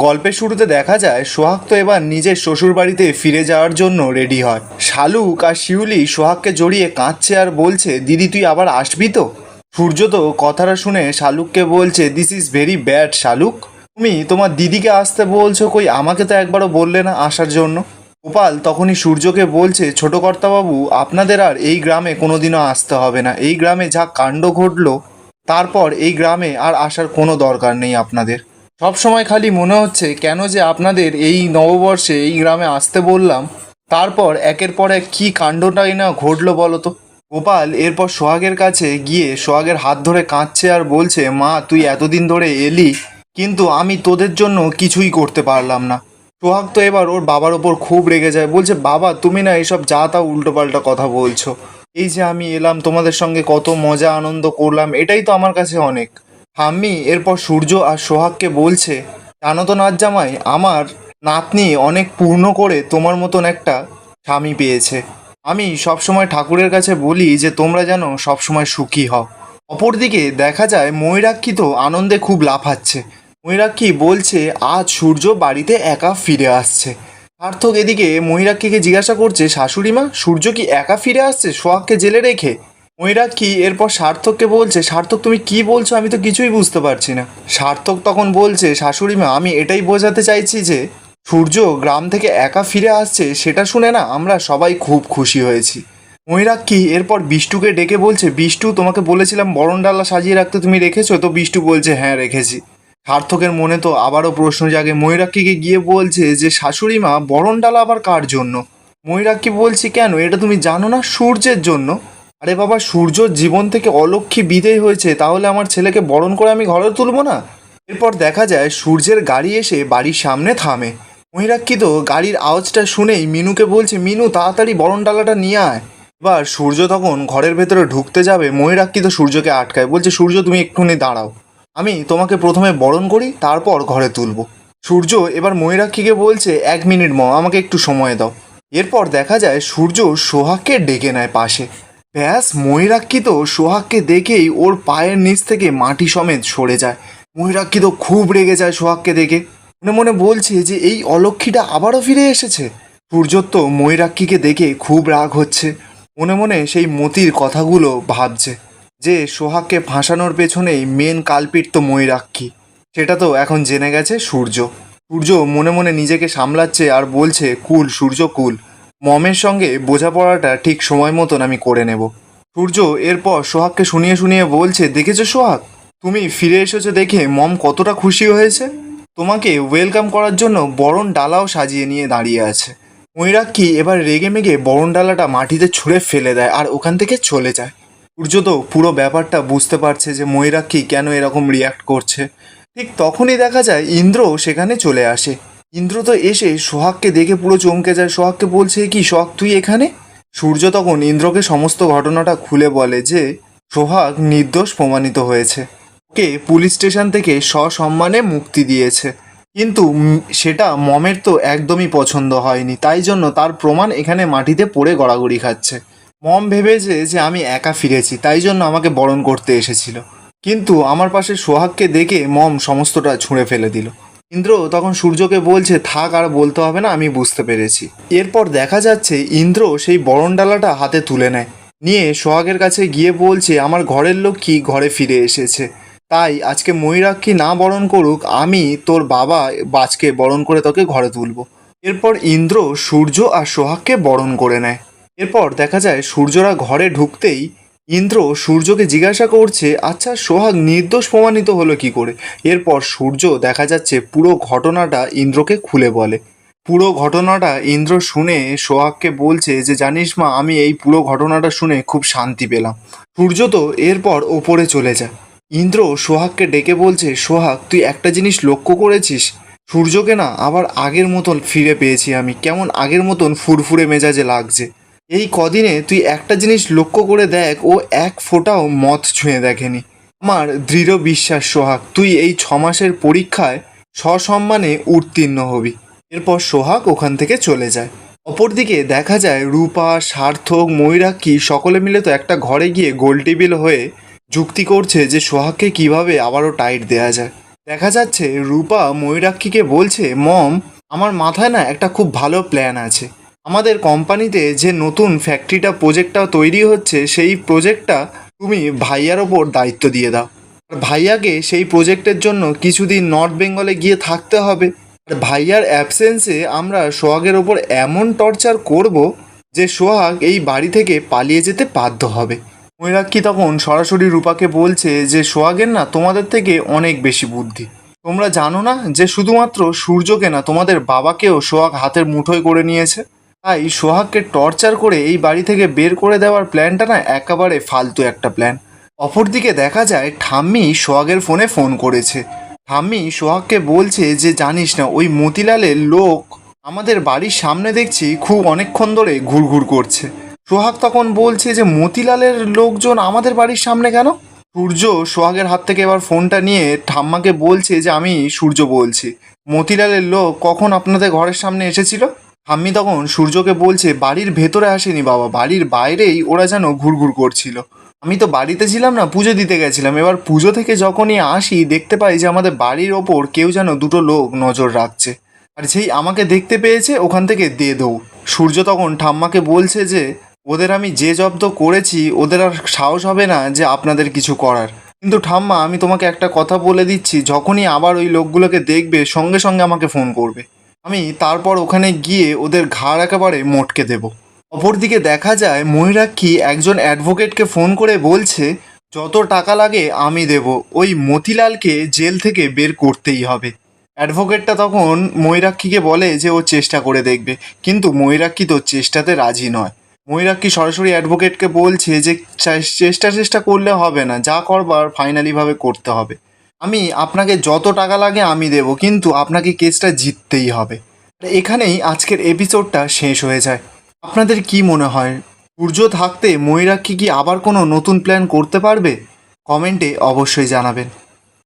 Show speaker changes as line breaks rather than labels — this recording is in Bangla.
গল্পের শুরুতে দেখা যায় সোহাগ তো এবার নিজের শ্বশুর বাড়িতে ফিরে যাওয়ার জন্য রেডি হয়। শালুক আর শিউলি সোহাগকে জড়িয়ে কাঁদছে আর বলছে, দিদি তুই আবার আসবি তো? সূর্য তো কথাটা শুনে শালুককে বলছে, দিস ইজ ভেরি ব্যাড শালুক, তুমি তোমার দিদিকে আসতে বলছো, কই আমাকে তো একবারও বললে না আসার জন্য। গোপাল তখনই সূর্যকে বলছে, ছোট কর্তাবাবু আপনাদের আর এই গ্রামে কোনোদিনও আসতে হবে না, এই গ্রামে যা কাণ্ড ঘটলো তারপর এই গ্রামে আর আসার কোনো দরকার নেই আপনাদের। সব সময় খালি মনে হচ্ছে কেন যে আপনাদের এই নববর্ষে এই গ্রামে আসতে বললাম, তারপর একের পর এক কী কাণ্ডটাই না ঘটলো বলো তো। গোপাল এরপর সোহাগের কাছে গিয়ে সোহাগের হাত ধরে কাঁদছে আর বলছে, মা তুই এতদিন ধরে এলি কিন্তু আমি তোদের জন্য কিছুই করতে পারলাম না। সোহাগ তো এবার ওর বাবার ওপর খুব রেগে যায়, বলছে, বাবা তুমি না এসব যা তা উল্টোপাল্টা কথা বলছো, এই যে আমি এলাম তোমাদের সঙ্গে কত মজা আনন্দ করলাম, এটাই তো আমার কাছে অনেক। ঠাম্মি এরপর সূর্য আর সোহাগকে বলছে, জানো তো নাচ জামাই, আমার নাতনি অনেক পূর্ণ করে তোমার মতন একটা স্বামী পেয়েছে। আমি সবসময় ঠাকুরের কাছে বলি যে তোমরা যেন সবসময় সুখী হও। অপরদিকে দেখা যায় ময়ূরাক্ষী তো আনন্দে খুব লাফাচ্ছে। ময়ূরাক্ষী বলছে আজ সূর্য বাড়িতে একা ফিরে আসছে। সার্থক এদিকে ময়ূরাক্ষীকে জিজ্ঞাসা করছে, শাশুড়ি মা সূর্য কি একা ফিরে আসছে সোহাগকে জেলে রেখে? ময়ূরাক্ষী এরপর সার্থককে বলছে, সার্থক তুমি কি বলছো, আমি তো কিছুই বুঝতে পারছি না। সার্থক তখন বলছে, শাশুড়ি মা আমি এটাই বোঝাতে চাইছি যে সূর্য গ্রাম থেকে একা ফিরে আসছে, সেটা শুনে না আমরা সবাই খুব খুশি হয়েছি। ময়ূরাক্ষী এরপর বিষ্টুকে ডেকে বলছে, বিষ্টু তোমাকে বলেছিলাম বরণডালা সাজিয়ে রাখতে, তুমি রেখেছো তো? বিষ্টু বলছে, হ্যাঁ রেখেছি। সার্থকের মনে তো আবারও প্রশ্ন জাগে, ময়ূরাক্ষীকে গিয়ে বলছে যে শাশুড়ি মা বরণডালা আবার কার জন্য? ময়ূরাক্ষী বলছি, কেন এটা তুমি জানো না, সূর্যের জন্য। আরে বাবা, সূর্য জীবন থেকে অলক্ষ্মী বিদেয় হয়েছে, তাহলে আমার ছেলেকে বরণ করে আমি ঘরে তুলবো না? এরপর দেখা যায় সূর্যের গাড়ি এসে বাড়ির সামনে থামে। ময়ূরাক্ষী তো গাড়ির আওয়াজটা শুনেই মিনুকে বলছে, মিনু তাড়াতাড়ি বরণডালাটা নিয়ে আয়। এবার সূর্য তখন ঘরের ভেতরে ঢুকতে যাবে, ময়ূরাক্ষী তো সূর্যকে আটকায়, বলছে, সূর্য তুমি একটুখানি দাঁড়াও, আমি তোমাকে প্রথমে বরণ করি তারপর ঘরে তুলবো। সূর্য এবার ময়ূরাক্ষীকে বলছে, 1 মিনিট আমাকে একটু সময় দাও। এরপর দেখা যায় সূর্য সোহাগকে ডেকে নেয় পাশে। ব্যাস, ময়ূরাক্ষী তো সোহাগকে দেখেই ওর পায়ের নিচ থেকে মাটি সমেত সরে যায়। ময়ূরাক্ষী তো খুব রেগে যায় সোহাগকে দেখে, মনে মনে বলছে যে এই অলক্ষীটা আবারও ফিরে এসেছে। সূর্যর তো ময়ূরাক্ষীকে দেখে খুব রাগ হচ্ছে, মনে মনে সেই মতির কথাগুলো ভাবছে যে সোহাগকে ফাঁসানোর পেছনেই মেন কালপিট তো ময়ূরাক্ষী, সেটা তো এখন জেনে গেছে সূর্য। সূর্য মনে মনে নিজেকে সামলাচ্ছে আর বলছে, কুল সূর্য কুল, মমের সঙ্গে বোঝাপড়াটা ঠিক সময় মতন আমি করে নেব। সূর্য এরপর সোহাগকে শুনিয়ে শুনিয়ে বলছে, দেখেছো সোহাগ, তুমি ফিরে এসেছো দেখে মম কতটা খুশি হয়েছে, তোমাকে ওয়েলকাম করার জন্য বরণ ডালাও সাজিয়ে নিয়ে দাঁড়িয়ে আছে। ময়ূরাক্ষী এবার রেগে মেগে বরণ ডালাটা মাটিতে ছুঁড়ে ফেলে দেয় আর ওখান থেকে চলে যায়। সূর্য তো পুরো ব্যাপারটা বুঝতে পারছে যে ময়ূরাক্ষী কেন এরকম রিয়াক্ট করছে। ঠিক তখনই দেখা যায় ইন্দ্র সেখানে চলে আসে। ইন্দ্র তো এসে সোহাগকে দেখে পুরো চমকে যায়, সোহাগকে বলছে, কি সোহাগ তুই এখানে? সূর্য তখন ইন্দ্রকে সমস্ত ঘটনাটা খুলে বলে যে সোহাগ নির্দোষ প্রমাণিত হয়েছে, ওকে পুলিশ স্টেশন থেকে সসম্মানে মুক্তি দিয়েছে, কিন্তু সেটা মমের তো একদমই পছন্দ হয়নি, তাই জন্য তার প্রমাণ এখানে মাটিতে পড়ে গড়াগড়ি খাচ্ছে। মম ভেবেছে যে আমি একা ফিরেছি, তাই জন্য আমাকে বরণ করতে এসেছিল, কিন্তু আমার পাশে সোহাগকে দেখে মম সমস্তটা ছুঁড়ে ফেলে দিল। ইন্দ্র তখন সূর্যকে বলছে, থাক আর বলতে হবে না, আমি বুঝতে পেরেছি। এরপর দেখা যাচ্ছে ইন্দ্র সেই বরণডালাটা হাতে তুলে নেয়, নিয়ে সোহাগের কাছে গিয়ে বলছে, আমার ঘরের লোক কি ঘরে ফিরে এসেছে, তাই আজকে ময়ূরাক্ষী না বরণ করুক, আমি তোর বাবা আজকে বরণ করে তোকে ঘরে তুলব। এরপর ইন্দ্র সূর্য আর সোহাগকে বরণ করে নেয়। এরপর দেখা যায় সূর্যরা ঘরে ঢুকতেই ইন্দ্র সূর্যকে জিজ্ঞাসা করছে, আচ্ছা সোহাগ নির্দোষ প্রমাণিত হলো কি করে? এরপর সূর্য দেখা যাচ্ছে পুরো ঘটনাটা ইন্দ্রকে খুলে বলে। পুরো ঘটনাটা ইন্দ্র শুনে সোহাগকে বলছে যে, জানিস মা, আমি এই পুরো ঘটনাটা শুনে খুব শান্তি পেলাম। সূর্য তো এরপর ওপরে চলে যায়। ইন্দ্র সোহাগকে ডেকে বলছে, সোহাগ তুই একটা জিনিস লক্ষ্য করেছিস, সূর্যকে না আবার আগের মতন ফিরে পেয়েছি আমি, কেমন আগের মতন ফুরফুরে মেজাজে লাগছে। এই কদিনে তুই একটা জিনিস লক্ষ্য করে দেখ, ও এক ফোঁটাও মদ ছুঁয়ে দেখেনি। আমার দৃঢ় বিশ্বাস সোহাগ, তুই এই 6 মাসের পরীক্ষায় সসম্মানে উত্তীর্ণ হবি। এরপর সোহাগ ওখান থেকে চলে যায়। অপরদিকে দেখা যায় রূপা, সার্থক, ময়ূরাক্ষী সকলে মিলে তো একটা ঘরে গিয়ে গোল টেবিল হয়ে যুক্তি করছে যে সোহাগকে কিভাবে আবারও টাইট দেয়া যায়। দেখা যাচ্ছে রূপা ময়ূরাক্ষীকে বলছে, মম, আমার মাথায় না একটা খুব ভালো প্ল্যান আছে। আমাদের কোম্পানিতে যে নতুন ফ্যাক্টরিটা প্রজেক্টটা তৈরি হচ্ছে, সেই প্রজেক্টটা তুমি ভাইয়ার ওপর দায়িত্ব দিয়ে দাও। আর ভাইয়াকে সেই প্রজেক্টের জন্য কিছুদিন নর্থ বেঙ্গলে গিয়ে থাকতে হবে। আর ভাইয়ার অ্যাবসেন্সে আমরা সোহাগের ওপর এমন টর্চার করব যে সোহাগ এই বাড়ি থেকে পালিয়ে যেতে বাধ্য হবে। ময়ূরাক্ষী তখন সরাসরি রূপাকে বলছে যে সোহাগের না তোমাদের থেকে অনেক বেশি বুদ্ধি। তোমরা জানো না যে শুধুমাত্র সূর্যকে না, তোমাদের বাবাকেও সোহাগ হাতের মুঠোয় করে নিয়েছে। তাই সোহাগকে টর্চার করে এই বাড়ি থেকে বের করে দেওয়ার প্ল্যানটা না একেবারে ফালতু একটা প্ল্যান। অপরদিকে দেখা যায় ঠাম্মি সোহাগের ফোনে ফোন করেছে। ঠাম্মি সোহাগকে বলছে যে জানিস না, ওই মতিলালের লোক আমাদের বাড়ির সামনে দেখছি খুব অনেকক্ষণ ধরে ঘুরঘুর করছে। সোহাগ তখন বলছে যে মতিলালের লোকজন আমাদের বাড়ির সামনে কেন? সূর্য সোহাগের হাত থেকে এবার ফোনটা নিয়ে ঠাম্মাকে বলছে যে আমি সূর্য বলছি, মতিলালের লোক কখন আপনাদের ঘরের সামনে এসেছিল? ঠাম্মি তখন সূর্যকে বলছে, বাড়ির ভেতরে আসেনি বাবা, বাড়ির বাইরেই ওরা যেন ঘুরঘুর করছিল। আমি তো বাড়িতে ছিলাম না, পুজো দিতে গেছিলাম। এবার পুজো থেকে যখনই আসি দেখতে পাই যে আমাদের বাড়ির ওপর কেউ যেন দুটো লোক নজর রাখছে। আর যেই আমাকে দেখতে পেয়েছে ওখান থেকে দে দৌড়। সূর্য তখন ঠাম্মাকে বলছে যে ওদের আমি যে জব্দ করেছি, ওদের আর সাহস হবে না যে আপনাদের কিছু করার। কিন্তু ঠাম্মা, আমি তোমাকে একটা কথা বলে দিচ্ছি, যখনই আবার ওই লোকগুলোকে দেখবে সঙ্গে সঙ্গে আমাকে ফোন করবে। আমি তারপর ওখানে গিয়ে ওদের ঘাড় একেবারে মটকে দেব। অপরদিকে দেখা যায় ময়ূরাক্ষী একজন অ্যাডভোকেটকে ফোন করে বলছে, যত টাকা লাগে আমি দেব, ওই মতিলালকে জেল থেকে বের করতেই হবে। অ্যাডভোকেটটা তখন ময়ূরাক্ষীকে বলে যে ও চেষ্টা করে দেখবে, কিন্তু ময়ূরাক্ষী তো চেষ্টাতে রাজি নয়। ময়ূরাক্ষী সরাসরি অ্যাডভোকেটকে বলছে যে চেষ্টা করলে হবে না, যা করবার ফাইনালিভাবে করতে হবে। আমি আপনাকে যত টাকা লাগে আমি দেব, কিন্তু আপনাকে কেসটা জিততেই হবে। এখানেই আজকের এপিসোডটা শেষ হয়ে যায়। আপনাদের কি মনে হয়, সূর্য থাকতে ময়ূরাক্ষী কি আবার কোনো নতুন প্ল্যান করতে পারবে? কমেন্টে অবশ্যই জানাবেন।